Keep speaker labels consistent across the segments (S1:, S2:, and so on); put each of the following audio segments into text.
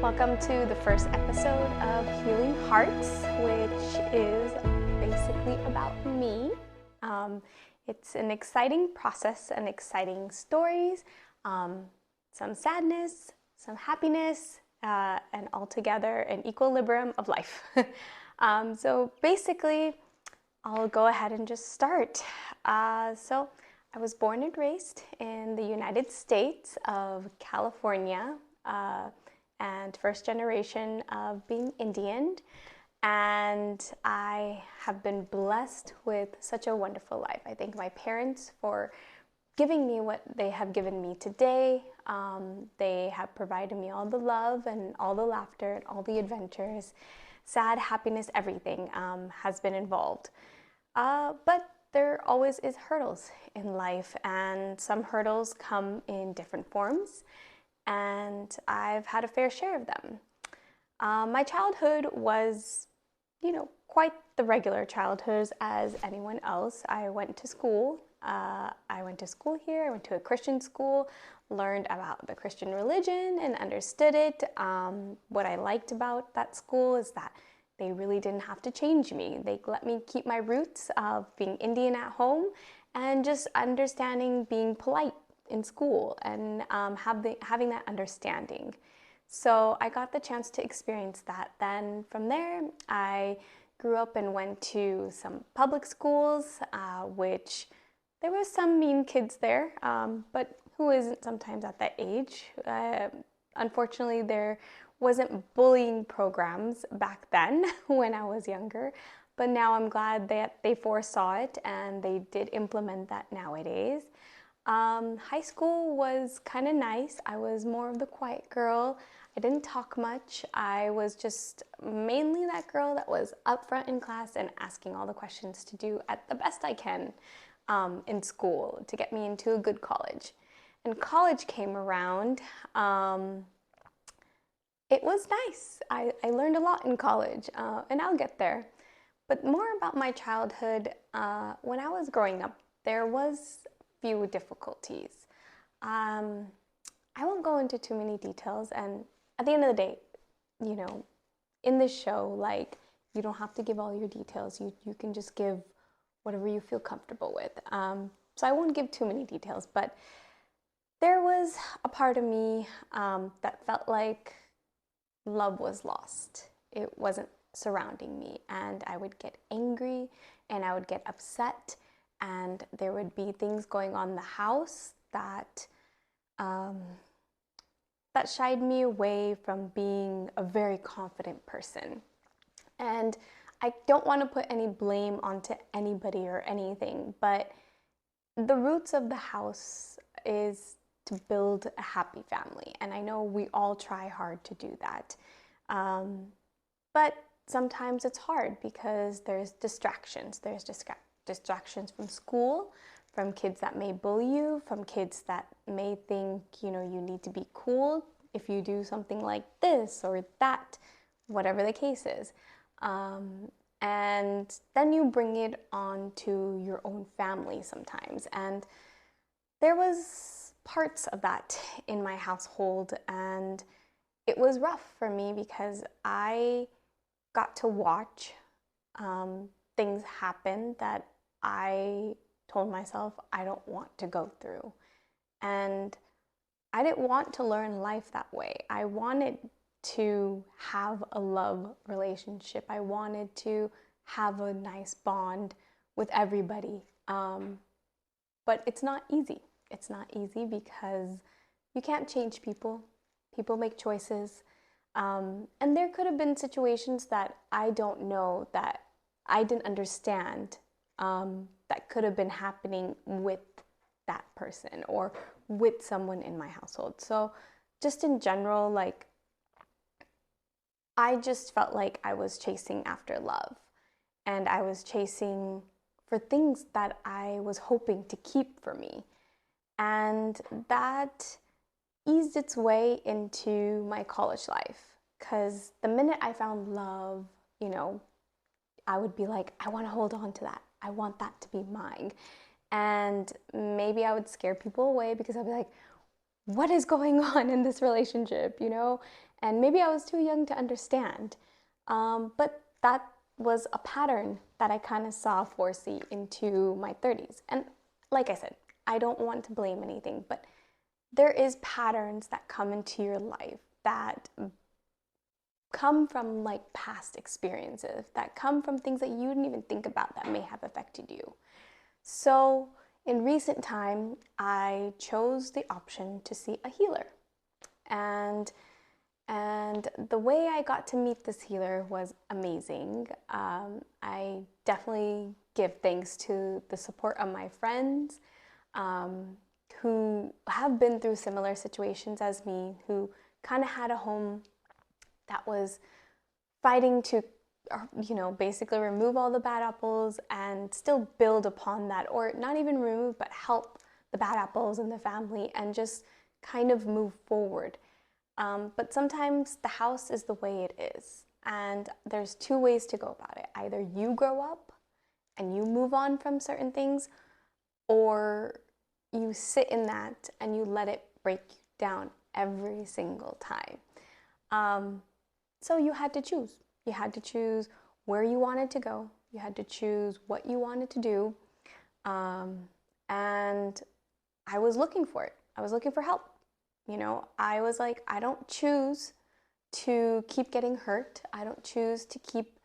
S1: Welcome to the first episode of Healing Hearts, which is basically about me. It's an exciting process and exciting stories, some sadness, some happiness, and altogether an equilibrium of life. So basically, I'll go ahead and just start. So I was born and raised in the United States of California, and first generation of being Indian. And I have been blessed with such a wonderful life. I thank my parents for giving me what they have given me today. They have provided me all the love and all the laughter and all the adventures. Sad, happiness, everything has been involved. But there always is hurdles in life, and some hurdles come in different forms, and I've had a fair share of them. My childhood was, quite the regular childhood as anyone else. I went to school. I went to school here. I went to a Christian school, learned about the Christian religion and understood it. What I liked about that school is that they really didn't have to change me. They let me keep my roots of being Indian at home and just understanding being polite in school and having that understanding. So I got the chance to experience that. Then from there, I grew up and went to some public schools, which there were some mean kids there, but who isn't sometimes at that age? Unfortunately, there wasn't bullying programs back then when I was younger, but now I'm glad that they foresaw it and they did implement that nowadays. High school was kind of nice. I was more of the quiet girl. I didn't talk much. I was just mainly that girl that was up front in class and asking all the questions to do at the best I can in school to get me into a good college. And college came around. It was nice. I learned a lot in college, and I'll get there. But more about my childhood, when I was growing up, there was few difficulties. I won't go into too many details, and at the end of the day, in this show, you don't have to give all your details. You can just give whatever you feel comfortable with. So I won't give too many details, but there was a part of me that felt like love was lost. It wasn't surrounding me, and I would get angry and I would get upset, and there would be things going on in the house that shied me away from being a very confident person. And I don't want to put any blame onto anybody or anything, but the roots of the house is to build a happy family. And I know we all try hard to do that. But sometimes it's hard because there's distractions. There's distractions from school, from kids that may bully you, from kids that may think, you need to be cool if you do something like this or that, whatever the case is. And then you bring it on to your own family sometimes. And there was parts of that in my household, and it was rough for me because I got to watch things happen that I told myself I don't want to go through. And I didn't want to learn life that way. I wanted to have a love relationship. I wanted to have a nice bond with everybody. But it's not easy. It's not easy because you can't change people. People make choices. And there could have been situations that I don't know, that I didn't understand, that could have been happening with that person or with someone in my household. So just in general, I just felt like I was chasing after love, and I was chasing for things that I was hoping to keep for me. And that eased its way into my college life, because the minute I found love, I would be like, I want to hold on to that. I want that to be mine. And maybe I would scare people away because I'd be like, what is going on in this relationship, you know? And maybe I was too young to understand. But that was a pattern that I kind of saw foresee into my 30s. And like I said, I don't want to blame anything, but there is patterns that come into your life that come from like past experiences, that come from things that you didn't even think about that may have affected you. So in recent time, I chose the option to see a healer. And the way I got to meet this healer was amazing. I definitely give thanks to the support of my friends who have been through similar situations as me, who kind of had a home that was fighting to, basically remove all the bad apples and still build upon that, or not even remove, but help the bad apples in the family and just kind of move forward. But sometimes the house is the way it is. And there's two ways to go about it. Either you grow up and you move on from certain things, or you sit in that and you let it break you down every single time. So you had to choose. You had to choose where you wanted to go. You had to choose what you wanted to do. And I was looking for it. I was looking for help. I was like, I don't choose to keep getting hurt. I don't choose to keep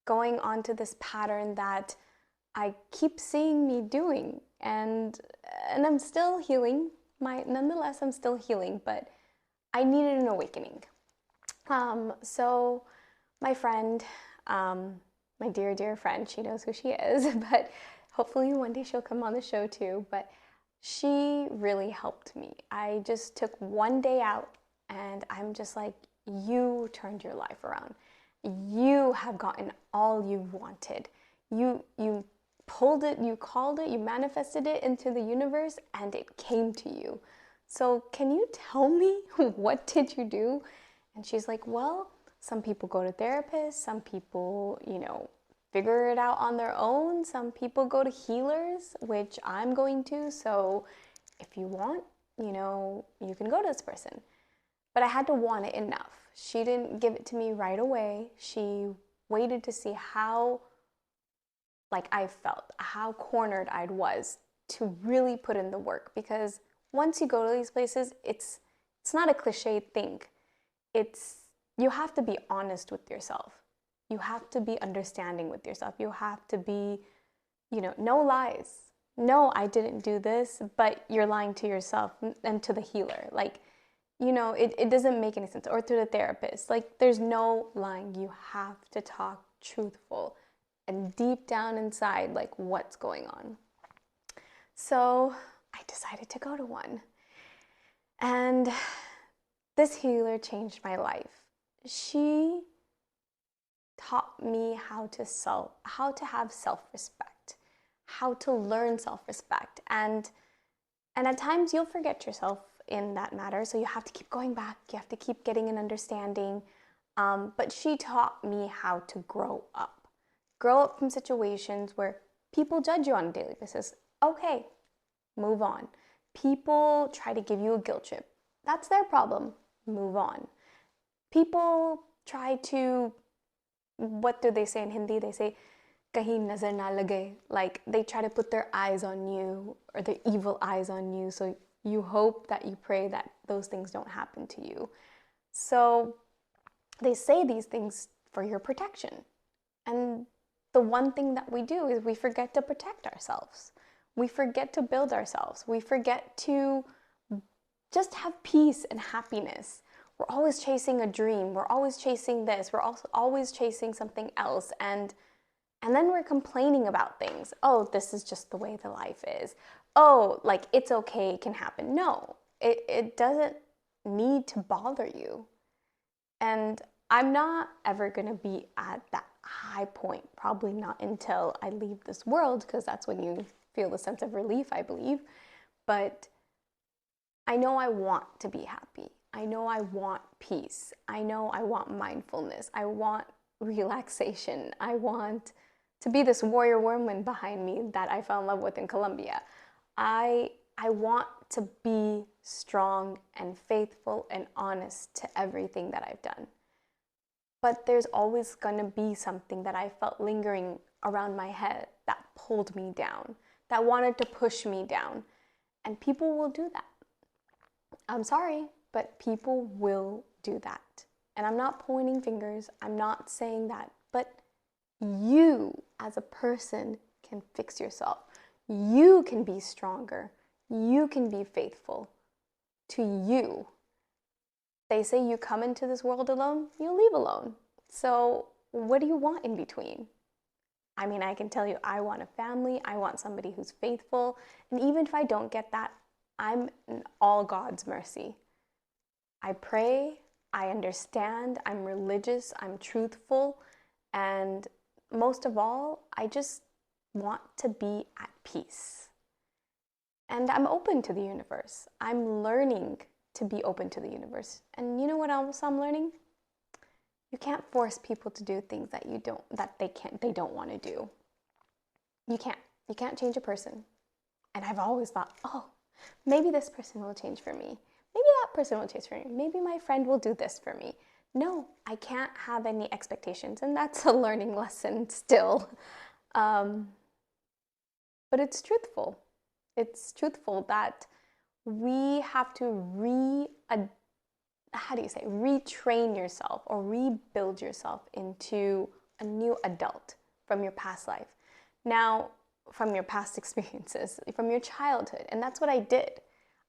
S1: going on to this pattern that I keep seeing me doing. And I'm still healing. Nonetheless, I'm still healing, but I needed an awakening. So my friend, my dear, dear friend, she knows who she is, but hopefully one day she'll come on the show too. But she really helped me. I just took one day out and I'm just like, you turned your life around. You have gotten all you've wanted. You pulled it, you called it, you manifested it into the universe and it came to you. So can you tell me what did you do? And she's like, well, some people go to therapists, some people, figure it out on their own. Some people go to healers, which I'm going to. So if you want, you can go to this person. But I had to want it enough. She didn't give it to me right away. She waited to see how I felt, how cornered I was to really put in the work. Because once you go to these places, it's not a cliche thing. You have to be honest with yourself. You have to be understanding with yourself. You have to be, no lies. No, I didn't do this, but you're lying to yourself and to the healer. It doesn't make any sense. Or to the therapist. There's no lying. You have to talk truthful and deep down inside, what's going on. So I decided to go to one. And this healer changed my life. She taught me how to have self-respect, how to learn self-respect. And at times you'll forget yourself in that matter. So you have to keep going back. You have to keep getting an understanding. But she taught me how to grow up from situations where people judge you on a daily basis. Okay, move on. People try to give you a guilt trip. That's their problem. Move on. People try to, what do they say in Hindi? They say, kahin nazar na lage. They try to put their eyes on you, or their evil eyes on you. So you hope that you pray that those things don't happen to you. So they say these things for your protection. And the one thing that we do is we forget to protect ourselves. We forget to build ourselves. We forget to just have peace and happiness. We're always chasing a dream. We're always chasing this. We're also always chasing something else. And then we're complaining about things. Oh, this is just the way the life is. Oh, it's okay, it can happen. No, it doesn't need to bother you. And I'm not ever going to be at that high point, probably not until I leave this world, because that's when you feel the sense of relief, I believe. But I know I want to be happy. I know I want peace. I know I want mindfulness. I want relaxation. I want to be this warrior woman behind me that I fell in love with in Colombia. I want to be strong and faithful and honest to everything that I've done. But there's always going to be something that I felt lingering around my head that pulled me down, that wanted to push me down. And people will do that. I'm sorry, but people will do that. And I'm not pointing fingers. I'm not saying that. But you, as a person, can fix yourself. You can be stronger. You can be faithful to you. They say you come into this world alone, you leave alone. So what do you want in between? I mean, I can tell you, I want a family. I want somebody who's faithful. And even if I don't get that, I'm in all God's mercy. I pray, I understand, I'm religious, I'm truthful, and most of all, I just want to be at peace. And I'm open to the universe. I'm learning to be open to the universe. And you know what else I'm learning? You can't force people to do things that they don't want to do. You can't change a person. And I've always thought, oh, maybe this person will change for me. Maybe that person will change for me. Maybe my friend will do this for me. No, I can't have any expectations. And that's a learning lesson still. But it's truthful. It's truthful that we have to retrain yourself or rebuild yourself into a new adult from your past life. Now, from your past experiences, from your childhood. And that's what I did.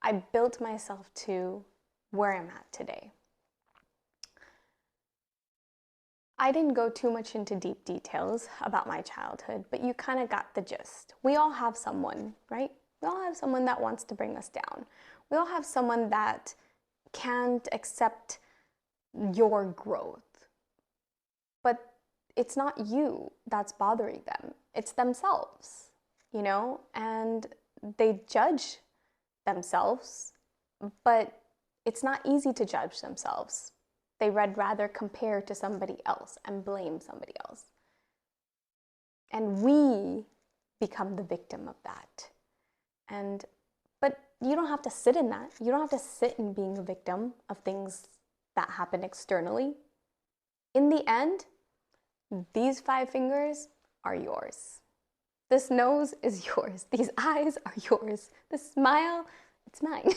S1: I built myself to where I'm at today. I didn't go too much into deep details about my childhood, but you kind of got the gist. We all have someone, right? We all have someone that wants to bring us down. We all have someone that can't accept your growth. But it's not you that's bothering them. It's themselves, and they judge themselves, but it's not easy to judge themselves. They would rather compare to somebody else and blame somebody else. And we become the victim of that. But you don't have to sit in that. You don't have to sit in being a victim of things that happen externally. In the end, these 5 fingers are yours. This nose is yours. These eyes are yours. This smile, it's mine.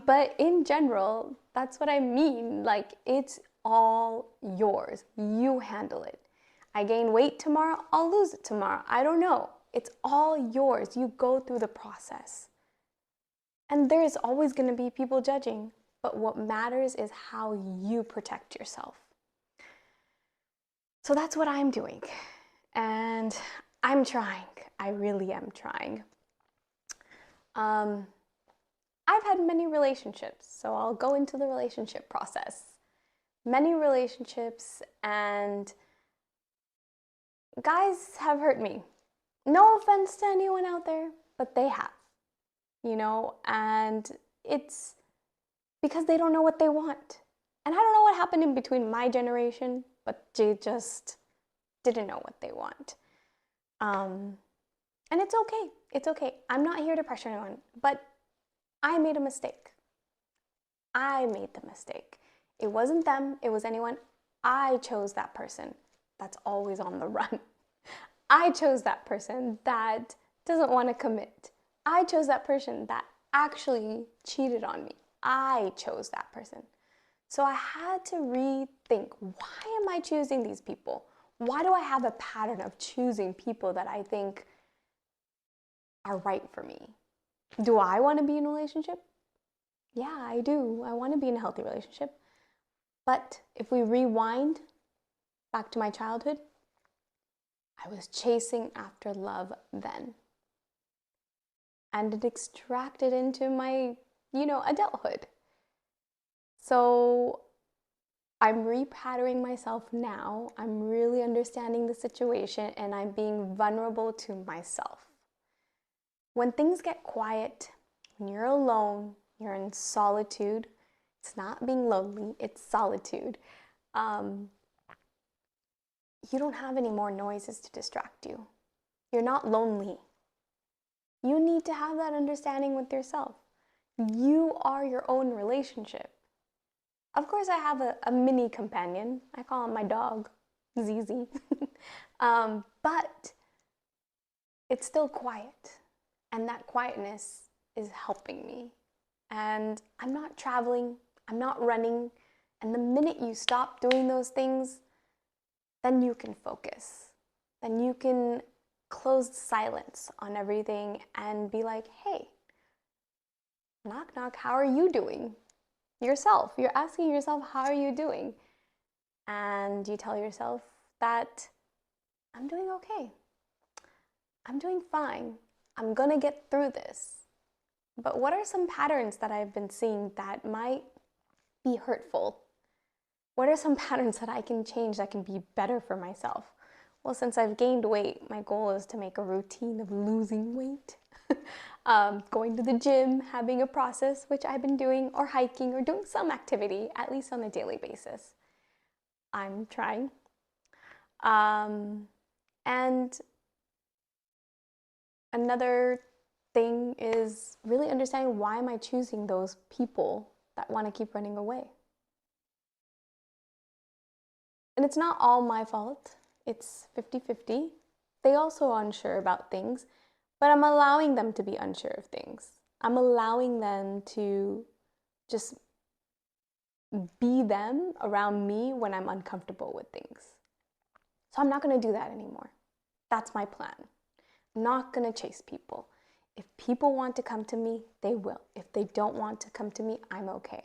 S1: But in general, that's what I mean. Like, it's all yours. You handle it. I gain weight tomorrow, I'll lose it tomorrow. I don't know. It's all yours. You go through the process. And there's always going to be people judging. But what matters is how you protect yourself. So that's what I'm doing. And I'm trying. I really am trying. I've had many relationships, so I'll go into the relationship process. Many relationships, and guys have hurt me. No offense to anyone out there, but they have. And it's because they don't know what they want. And I don't know what happened in between my generation, but they just didn't know what they want. And it's okay. It's okay. I'm not here to pressure anyone, but I made a mistake. I made the mistake. It wasn't them. It was anyone. I chose that person that's always on the run. I chose that person that doesn't want to commit. I chose that person that actually cheated on me. I chose that person. So I had to rethink, why am I choosing these people? Why do I have a pattern of choosing people that I think are right for me? Do I want to be in a relationship? Yeah, I do. I want to be in a healthy relationship. But if we rewind back to my childhood, I was chasing after love then. And it extracted into my, adulthood. So I'm repatterning myself now. I'm really understanding the situation, and I'm being vulnerable to myself. When things get quiet, when you're alone, you're in solitude. It's not being lonely, it's solitude. You don't have any more noises to distract you. You're not lonely. You need to have that understanding with yourself. You are your own relationship. Of course, I have a mini companion. I call him my dog, Zizi. But it's still quiet. And that quietness is helping me. And I'm not traveling, I'm not running. And the minute you stop doing those things, then you can focus. Then you can close silence on everything and be like, hey, knock, knock, how are you doing? Yourself. You're asking yourself, how are you doing? And you tell yourself that I'm doing okay. I'm doing fine. I'm gonna get through this. But what are some patterns that I've been seeing that might be hurtful? What are some patterns that I can change that can be better for myself? Well, since I've gained weight, my goal is to make a routine of losing weight. Going to the gym, having a process, which I've been doing, or hiking, or doing some activity, at least on a daily basis. I'm trying. And another thing is really understanding, why am I choosing those people that want to keep running away? And it's not all my fault. It's 50-50. They also are unsure about things, but I'm allowing them to be unsure of things. I'm allowing them to just be them around me when I'm uncomfortable with things. So I'm not going to do that anymore. That's my plan. I'm not going to chase people. If people want to come to me, they will. If they don't want to come to me, I'm okay.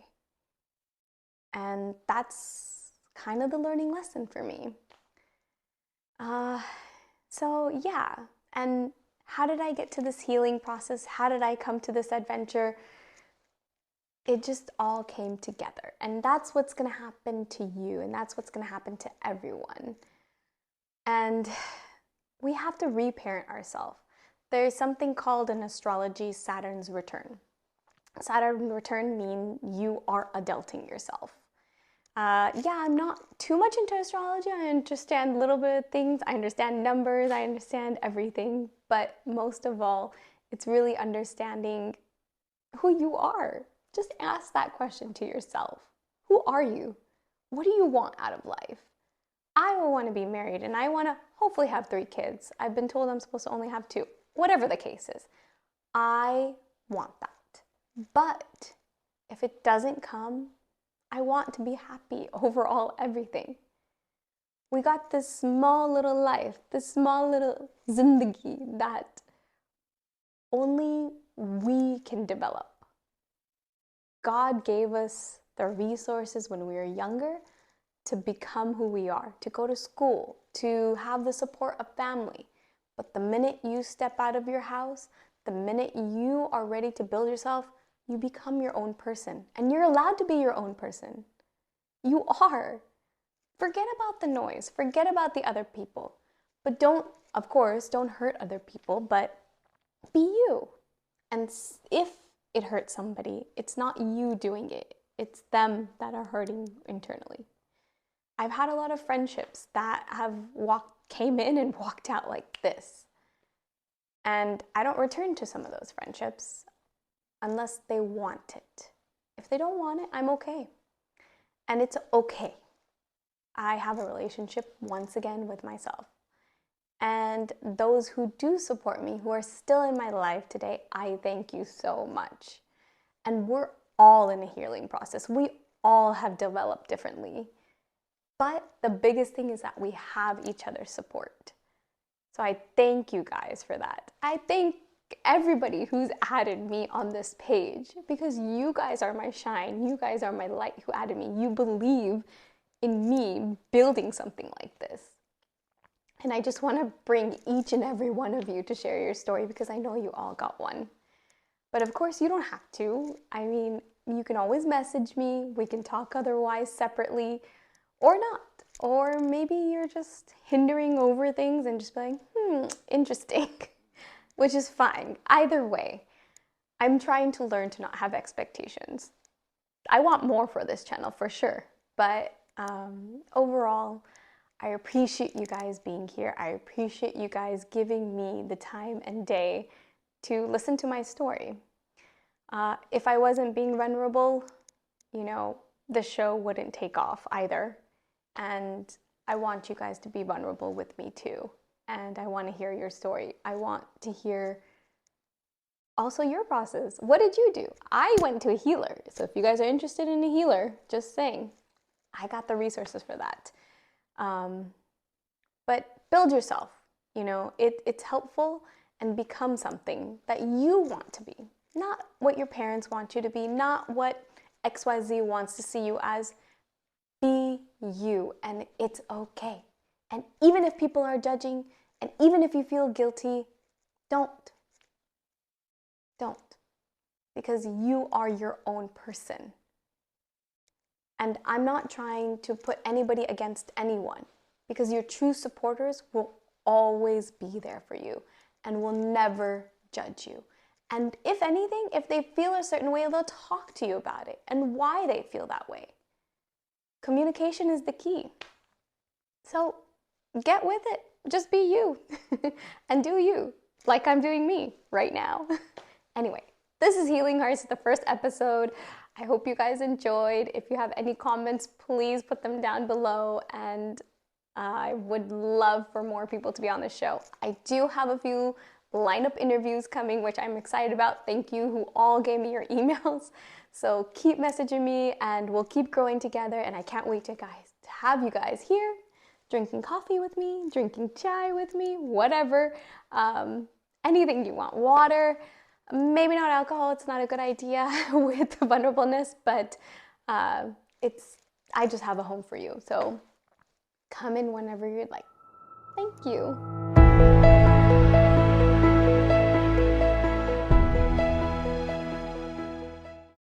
S1: And that's kind of the learning lesson for me. So yeah, and how did I get to this healing process? How did I come to this adventure? It just all came together. And that's what's going to happen to you, and that's what's going to happen to everyone. And we have to reparent ourselves. There's something called in astrology Saturn's return. Saturn's return means you are adulting yourself. Yeah, I'm not too much into astrology. I understand a little bit of things. I understand numbers. I understand everything. But most of all, it's really understanding who you are. Just ask that question to yourself. Who are you? What do you want out of life? I will want to be married, and I want to hopefully have 3 kids. I've been told I'm supposed to only have 2. Whatever the case is, I want that. But if it doesn't come, I want to be happy overall, everything. We got this small little life, this small little zindagi that only we can develop. God gave us the resources when we were younger to become who we are, to go to school, to have the support of family. But the minute you step out of your house, the minute you are ready to build yourself, you become your own person. And you're allowed to be your own person. You are. Forget about the noise. Forget about the other people. But don't hurt other people, but be you. And if it hurts somebody, it's not you doing it. It's them that are hurting internally. I've had a lot of friendships that came in and walked out like this. And I don't return to some of those friendships unless they want it. If they don't want it, I'm okay. And it's okay. I have a relationship once again with myself. And those who do support me, who are still in my life today, I thank you so much. And we're all in a healing process. We all have developed differently. But the biggest thing is that we have each other's support. So I thank you guys for that. I thank everybody who's added me on this page, because you guys are my shine. You guys are my light who added me. You believe in me building something like this. And I just want to bring each and every one of you to share your story, because I know you all got one. But of course, you don't have to. I mean, you can always message me. We can talk otherwise separately. Or not. Or maybe you're just hindering over things and just being, interesting, which is fine. Either way, I'm trying to learn to not have expectations. I want more for this channel for sure, but overall, I appreciate you guys being here. I appreciate you guys giving me the time and day to listen to my story. If I wasn't being vulnerable, you know, the show wouldn't take off either. And I want you guys to be vulnerable with me too. And I want to hear your story. I want to hear also your process. What did you do? I went to a healer. So if you guys are interested in a healer, just saying, I got the resources for that. But build yourself. You know, it's helpful, and become something that you want to be. Not what your parents want you to be, not what XYZ wants to see you as. Be you, and it's okay. And even if people are judging, and even if you feel guilty, don't. Don't. Because you are your own person. And I'm not trying to put anybody against anyone, because your true supporters will always be there for you and will never judge you. And if anything, if they feel a certain way, they'll talk to you about it and why they feel that way. Communication is the key. So get with it. Just be you and do you, like I'm doing me right now. Anyway, this is Healing Hearts, the first episode. I hope you guys enjoyed. If you have any comments, please put them down below, and I would love for more people to be on the show. I do have a few lineup interviews coming, which I'm excited about. Thank you who all gave me your emails. So keep messaging me and we'll keep growing together, and I can't wait to have you guys here drinking coffee with me, drinking chai with me, whatever. Anything you want. Water. Maybe not alcohol, it's not a good idea with vulnerableness, but I just have a home for you. So come in whenever you'd like. Thank you.